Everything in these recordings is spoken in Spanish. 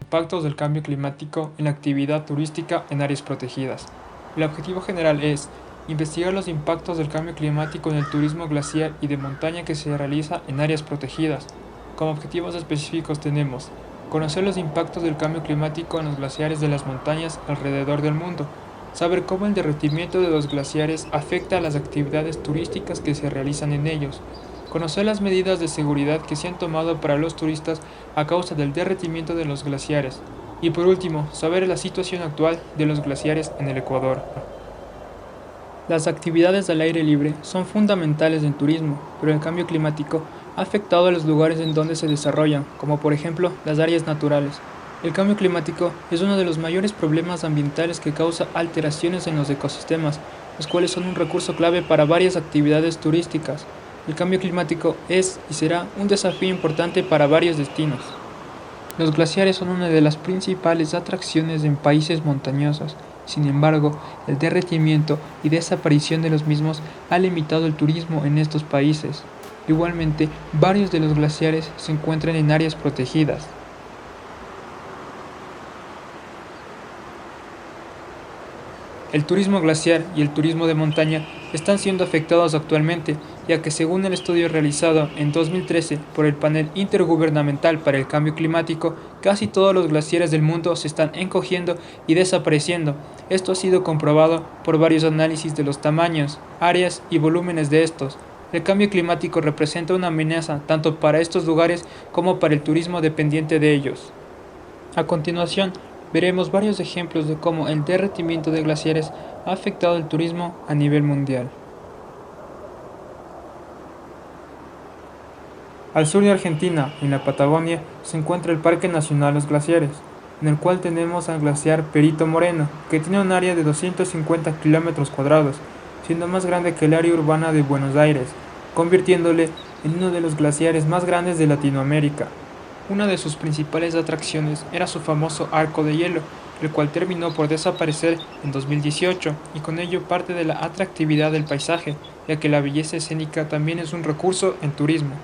impactos del cambio climático en la actividad turística en áreas protegidas. El objetivo general es investigar los impactos del cambio climático en el turismo glaciar y de montaña que se realiza en áreas protegidas. Como objetivos específicos tenemos conocer los impactos del cambio climático en los glaciares de las montañas alrededor del mundo, saber cómo el derretimiento de los glaciares afecta a las actividades turísticas que se realizan en ellos, conocer las medidas de seguridad que se han tomado para los turistas a causa del derretimiento de los glaciares, y por último, saber la situación actual de los glaciares en el Ecuador. Las actividades al aire libre son fundamentales en turismo, pero el cambio climático ha afectado a los lugares en donde se desarrollan, como por ejemplo las áreas naturales. El cambio climático es uno de los mayores problemas ambientales que causa alteraciones en los ecosistemas, los cuales son un recurso clave para varias actividades turísticas. El cambio climático es y será un desafío importante para varios destinos. Los glaciares son una de las principales atracciones en países montañosos. Sin embargo, el derretimiento y desaparición de los mismos ha limitado el turismo en estos países. Igualmente, varios de los glaciares se encuentran en áreas protegidas. El turismo glaciar y el turismo de montaña están siendo afectados actualmente, ya que según el estudio realizado en 2013 por el Panel Intergubernamental para el Cambio Climático, casi todos los glaciares del mundo se están encogiendo y desapareciendo. Esto ha sido comprobado por varios análisis de los tamaños, áreas y volúmenes de estos. El cambio climático representa una amenaza tanto para estos lugares como para el turismo dependiente de ellos. A continuación, veremos varios ejemplos de cómo el derretimiento de glaciares ha afectado el turismo a nivel mundial. Al sur de Argentina, en la Patagonia, se encuentra el Parque Nacional Los Glaciares, en el cual tenemos al glaciar Perito Moreno, que tiene un área de 250 km², siendo más grande que el área urbana de Buenos Aires, convirtiéndole en uno de los glaciares más grandes de Latinoamérica. Una de sus principales atracciones era su famoso arco de hielo, el cual terminó por desaparecer en 2018 y con ello parte de la atractividad del paisaje, ya que la belleza escénica también es un recurso en turismo.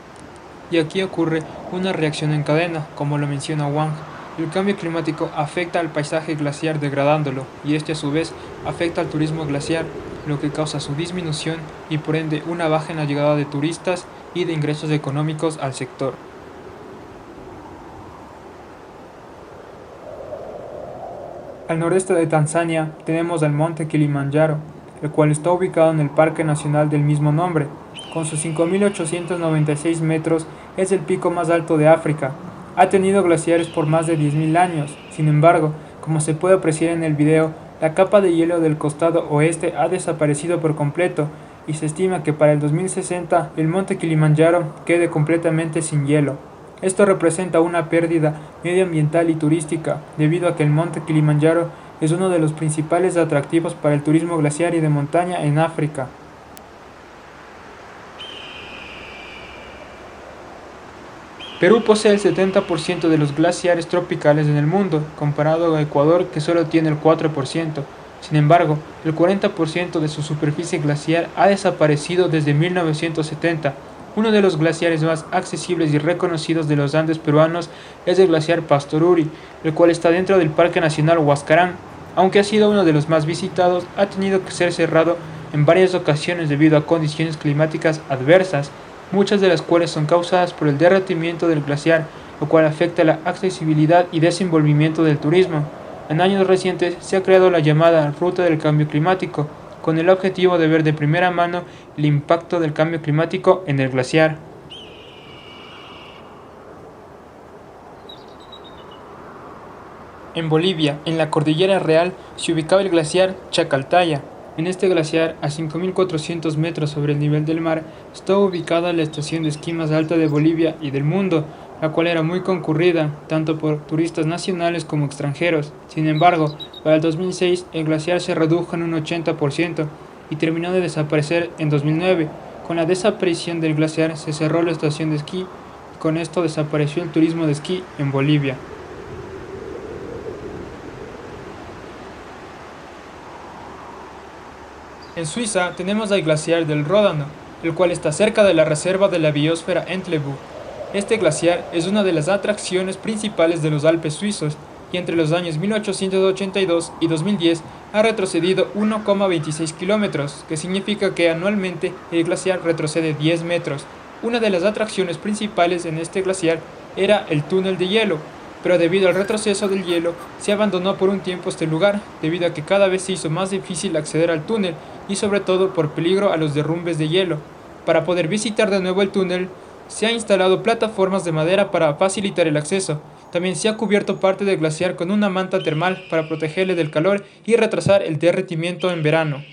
Y aquí ocurre una reacción en cadena, como lo menciona Wang. El cambio climático afecta al paisaje glaciar degradándolo, y este a su vez afecta al turismo glaciar, lo que causa su disminución y por ende una baja en la llegada de turistas y de ingresos económicos al sector. Al noreste de Tanzania tenemos al monte Kilimanjaro, el cual está ubicado en el Parque Nacional del mismo nombre. Con sus 5.896 metros es el pico más alto de África. Ha tenido glaciares por más de 10.000 años. Sin embargo, como se puede apreciar en el video, la capa de hielo del costado oeste ha desaparecido por completo y se estima que para el 2060 el monte Kilimanjaro quede completamente sin hielo. Esto representa una pérdida medioambiental y turística, debido a que el monte Kilimanjaro es uno de los principales atractivos para el turismo glaciar y de montaña en África. Perú posee el 70% de los glaciares tropicales en el mundo, comparado a Ecuador que solo tiene el 4%. Sin embargo, el 40% de su superficie glaciar ha desaparecido desde 1970. Uno de los glaciares más accesibles y reconocidos de los Andes peruanos es el glaciar Pastoruri, el cual está dentro del Parque Nacional Huascarán. Aunque ha sido uno de los más visitados, ha tenido que ser cerrado en varias ocasiones debido a condiciones climáticas adversas, muchas de las cuales son causadas por el derretimiento del glaciar, lo cual afecta la accesibilidad y desenvolvimiento del turismo. En años recientes se ha creado la llamada Ruta del Cambio Climático, con el objetivo de ver de primera mano el impacto del cambio climático en el glaciar. En Bolivia, en la Cordillera Real, se ubicaba el glaciar Chacaltaya. En este glaciar, a 5.400 metros sobre el nivel del mar, está ubicada la estación de esquí más alta de Bolivia y del mundo, la cual era muy concurrida, tanto por turistas nacionales como extranjeros. Sin embargo, para el 2006 el glaciar se redujo en un 80% y terminó de desaparecer en 2009. Con la desaparición del glaciar se cerró la estación de esquí y con esto desapareció el turismo de esquí en Bolivia. En Suiza tenemos el glaciar del Ródano, el cual está cerca de la reserva de la biosfera Entlebu. Este glaciar es una de las atracciones principales de los Alpes suizos, y entre los años 1882 y 2010 ha retrocedido 1,26 kilómetros, que significa que anualmente el glaciar retrocede 10 metros. Una de las atracciones principales en este glaciar era el túnel de hielo, pero debido al retroceso del hielo se abandonó por un tiempo este lugar, debido a que cada vez se hizo más difícil acceder al túnel y sobre todo por peligro a los derrumbes de hielo. Para poder visitar de nuevo el túnel, se han instalado plataformas de madera para facilitar el acceso. También se ha cubierto parte del glaciar con una manta termal para protegerle del calor y retrasar el derretimiento en verano.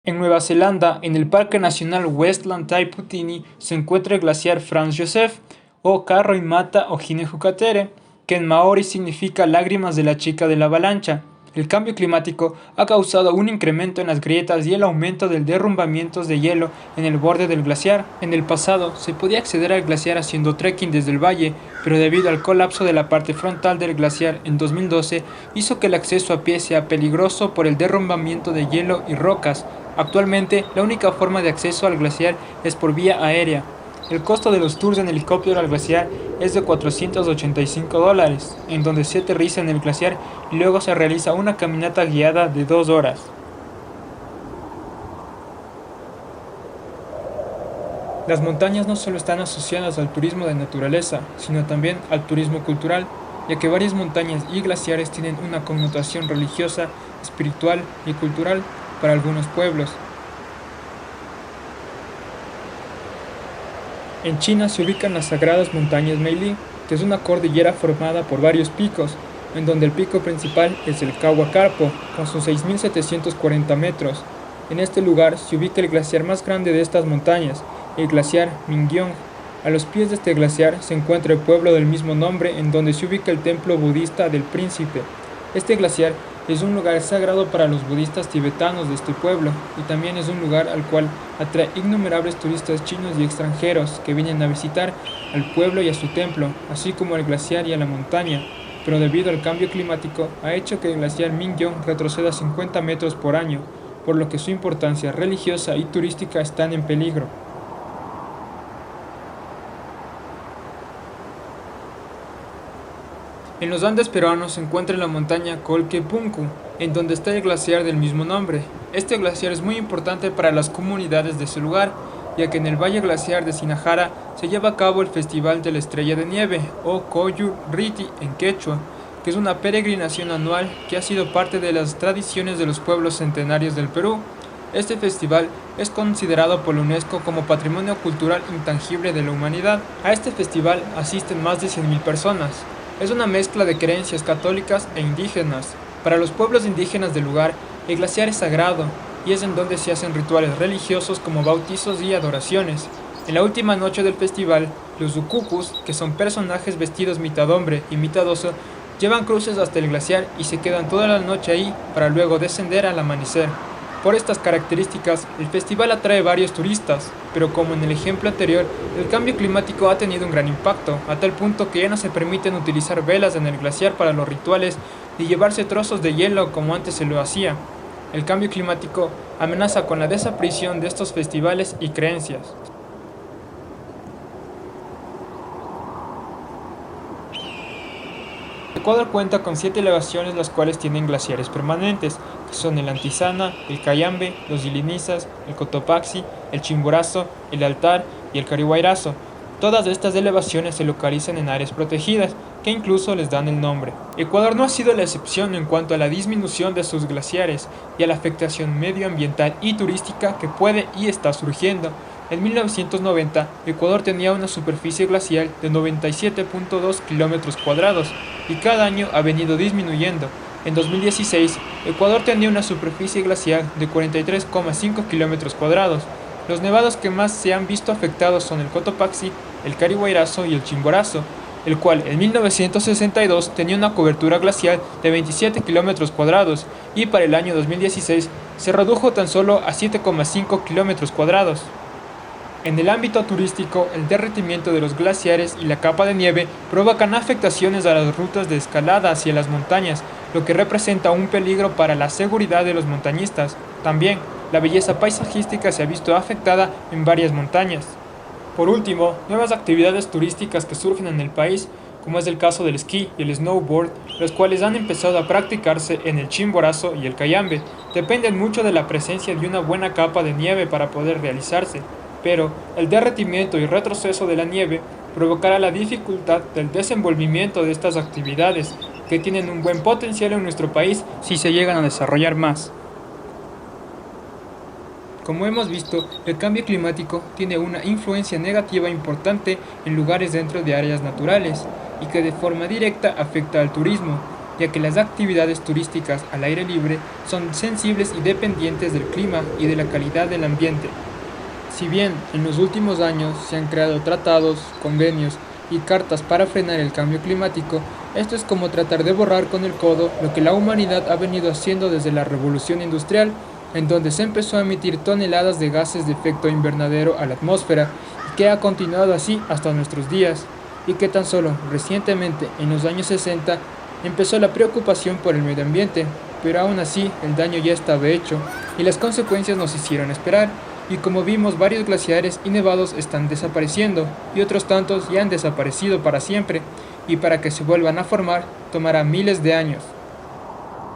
En Nueva Zelanda, en el Parque Nacional Westland Tai-Putini, se encuentra el glaciar Franz Josef, o Karroimata o Hinehukatere, que en maori significa lágrimas de la chica de la avalancha. El cambio climático ha causado un incremento en las grietas y el aumento del derrumbamientos de hielo en el borde del glaciar. En el pasado se podía acceder al glaciar haciendo trekking desde el valle, pero debido al colapso de la parte frontal del glaciar en 2012 hizo que el acceso a pie sea peligroso por el derrumbamiento de hielo y rocas. Actualmente, la única forma de acceso al glaciar es por vía aérea. El costo de los tours en helicóptero al glaciar es de $485, en donde se aterriza en el glaciar y luego se realiza una caminata guiada de 2 horas. Las montañas no solo están asociadas al turismo de naturaleza, sino también al turismo cultural, ya que varias montañas y glaciares tienen una connotación religiosa, espiritual y cultural para algunos pueblos. En China se ubican las sagradas montañas Meili, que es una cordillera formada por varios picos, en donde el pico principal es el Kawa-Karpo, con sus 6.740 metros. En este lugar se ubica el glaciar más grande de estas montañas, el glaciar Mingyong. A los pies de este glaciar se encuentra el pueblo del mismo nombre, en donde se ubica el templo budista del Príncipe. Este glaciar es un lugar sagrado para los budistas tibetanos de este pueblo y también es un lugar al cual atrae innumerables turistas chinos y extranjeros que vienen a visitar al pueblo y a su templo, así como al glaciar y a la montaña, pero debido al cambio climático ha hecho que el glaciar Mingyong retroceda 50 metros por año, por lo que su importancia religiosa y turística están en peligro. En los Andes peruanos se encuentra la montaña Colquepunku, en donde está el glaciar del mismo nombre. Este glaciar es muy importante para las comunidades de ese lugar, ya que en el Valle Glaciar de Sinajara se lleva a cabo el Festival de la Estrella de Nieve, o Koyu Riti en quechua, que es una peregrinación anual que ha sido parte de las tradiciones de los pueblos centenarios del Perú. Este festival es considerado por la UNESCO como Patrimonio Cultural Intangible de la Humanidad. A este festival asisten más de 100.000 personas. Es una mezcla de creencias católicas e indígenas. Para los pueblos indígenas del lugar, el glaciar es sagrado y es en donde se hacen rituales religiosos como bautizos y adoraciones. En la última noche del festival, los ucucus, que son personajes vestidos mitad hombre y mitad oso, llevan cruces hasta el glaciar y se quedan toda la noche ahí para luego descender al amanecer. Por estas características, el festival atrae varios turistas, pero como en el ejemplo anterior, el cambio climático ha tenido un gran impacto, a tal punto que ya no se permiten utilizar velas en el glaciar para los rituales ni llevarse trozos de hielo como antes se lo hacía. El cambio climático amenaza con la desaparición de estos festivales y creencias. Ecuador cuenta con 7 elevaciones las cuales tienen glaciares permanentes, que son el Antizana, el Cayambe, los Ilinizas, el Cotopaxi, el Chimborazo, el Altar y el Carihuayrazo. Todas estas elevaciones se localizan en áreas protegidas, que incluso les dan el nombre. Ecuador no ha sido la excepción en cuanto a la disminución de sus glaciares y a la afectación medioambiental y turística que puede y está surgiendo. En 1990, Ecuador tenía una superficie glacial de 97.2 kilómetros cuadrados y cada año ha venido disminuyendo. En 2016, Ecuador tenía una superficie glacial de 43,5 kilómetros cuadrados. Los nevados que más se han visto afectados son el Cotopaxi, el Carihuayrazo y el Chimborazo, el cual en 1962 tenía una cobertura glacial de 27 kilómetros cuadrados y para el año 2016 se redujo tan solo a 7,5 kilómetros cuadrados. En el ámbito turístico, el derretimiento de los glaciares y la capa de nieve provocan afectaciones a las rutas de escalada hacia las montañas, lo que representa un peligro para la seguridad de los montañistas. También, la belleza paisajística se ha visto afectada en varias montañas. Por último, nuevas actividades turísticas que surgen en el país, como es el caso del esquí y el snowboard, los cuales han empezado a practicarse en el Chimborazo y el Cayambe, dependen mucho de la presencia de una buena capa de nieve para poder realizarse, pero el derretimiento y retroceso de la nieve provocará la dificultad del desenvolvimiento de estas actividades, que tienen un buen potencial en nuestro país si se llegan a desarrollar más. Como hemos visto, el cambio climático tiene una influencia negativa importante en lugares dentro de áreas naturales y que de forma directa afecta al turismo, ya que las actividades turísticas al aire libre son sensibles y dependientes del clima y de la calidad del ambiente. Si bien en los últimos años se han creado tratados, convenios y cartas para frenar el cambio climático, esto es como tratar de borrar con el codo lo que la humanidad ha venido haciendo desde la revolución industrial, en donde se empezó a emitir toneladas de gases de efecto invernadero a la atmósfera y que ha continuado así hasta nuestros días, y que tan solo recientemente, en los años 60, empezó la preocupación por el medio ambiente, pero aún así el daño ya estaba hecho y las consecuencias nos hicieron esperar, y como vimos, varios glaciares y nevados están desapareciendo y otros tantos ya han desaparecido para siempre, y para que se vuelvan a formar tomará miles de años.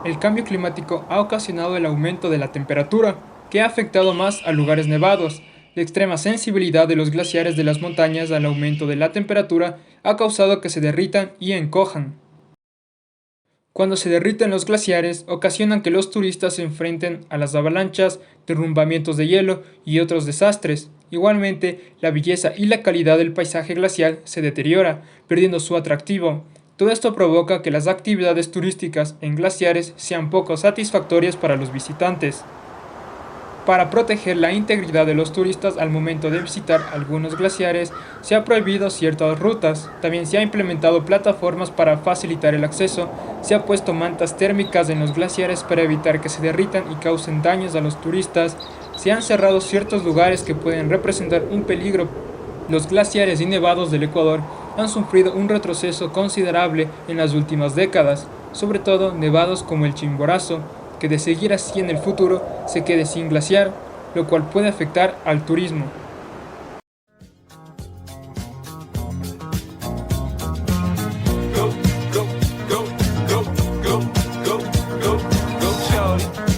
El cambio climático ha ocasionado el aumento de la temperatura, que ha afectado más a lugares nevados. La extrema sensibilidad de los glaciares de las montañas al aumento de la temperatura ha causado que se derritan y encojan. Cuando se derriten los glaciares, ocasionan que los turistas se enfrenten a las avalanchas, derrumbamientos de hielo y otros desastres. Igualmente, la belleza y la calidad del paisaje glacial se deteriora, perdiendo su atractivo. Todo esto provoca que las actividades turísticas en glaciares sean poco satisfactorias para los visitantes. Para proteger la integridad de los turistas al momento de visitar algunos glaciares, se ha prohibido ciertas rutas. También se ha implementado plataformas para facilitar el acceso, se ha puesto mantas térmicas en los glaciares para evitar que se derritan y causen daños a los turistas, se han cerrado ciertos lugares que pueden representar un peligro. Los glaciares y nevados del Ecuador han sufrido un retroceso considerable en las últimas décadas, sobre todo nevados como el Chimborazo, que de seguir así en el futuro se quede sin glaciar, lo cual puede afectar al turismo.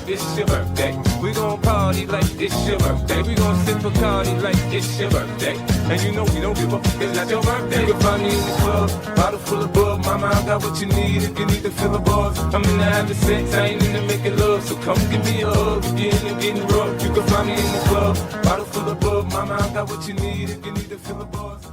It's your birthday. We gon' party like it's your birthday. We gon' sip Bacardi like it's your birthday. And you know we don't give a fuck, it's not your birthday. You can find me in the club, bottle full of bug. Mama, I got what you need if you need to fill the bars. I'm in the having sex, I ain't in the making love. So come give me a hug if you're in the getting rough. You can find me in the club, bottle full of bug. Mama, I got what you need if you need to fill the bars.